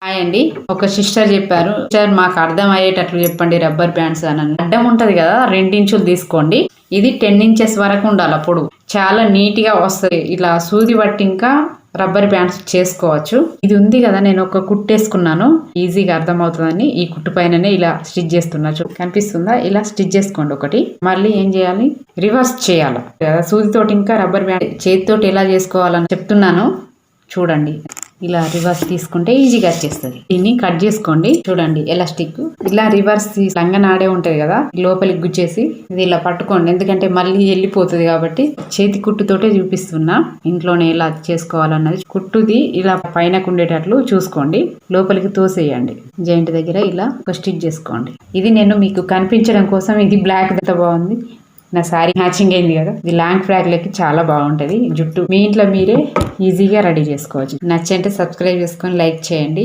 Hi అండి. ఒక sister చెప్పారు, సిస్టర్ మాకు అర్థం అయ్యేటట్లు చెప్పండి రబ్బర్ బ్యాండ్స్ అని. అడ్డం ఉంటది కదా, 2 ఇంచులు తీసుకోండి. ఇది 10 ఇంచెస్ వరకు ఉండాలి. అప్పుడు చాలా నీట్ గా వస్తుంది. ఇలా సూది పట్టి ఇంకా రబ్బర్ బ్యాండ్స్ చేసుకోవచ్చు. ఇది ఉంది కదా, నేను ఒక కుట్టేసుకున్నాను, ఈజీగా అర్థమవుతుందని ఈ కుట్టు పైననే ఇలా స్టిచ్ చేస్తున్నా. కనిపిస్తుందా? ఇలా స్టిచ్ చేసుకోండి ఒకటి. మళ్ళీ ఏం చేయాలి, రివర్స్ చేయాలి. సూదితోటి ఇంకా రబ్బర్ బ్యాండ్ చేతితోటి ఎలా చేసుకోవాలని చెప్తున్నాను చూడండి. ఇలా రివర్స్ తీసుకుంటే ఈజీగా వచ్చేస్తుంది. దీన్ని కట్ చేసుకోండి. చూడండి ఎలాస్టిక్ ఇలా రివర్స్ లంగనాడే ఉంటది కదా, లోపలికి గుచ్చేసి ఇది ఇలా పట్టుకోండి. ఎందుకంటే మళ్ళీ వెళ్ళిపోతుంది కాబట్టి చేతి కుట్టుతోటే చూపిస్తున్నా. ఇంట్లోనే ఎలా చేసుకోవాలన్నది. కుట్టుది ఇలా పైనకు ఉండేటట్లు చూసుకోండి, లోపలికి తోసేయండి. జాయింట్ దగ్గర ఇలా ఒక స్టిచ్ చేసుకోండి. ఇది నేను మీకు కనిపించడం కోసం. ఇది బ్లాక్ ఎంత బాగుంది, నా శారీ మ్యాచింగ్ అయింది కదా. ఇది లాంగ్ ఫ్రాక్ లకి చాలా బాగుంటది. జుట్టు మీ ఇంట్లో మీరే ఈజీగా రెడీ చేసుకోవచ్చు. నచ్చంటే సబ్స్క్రైబ్ చేసుకొని లైక్ చేయండి.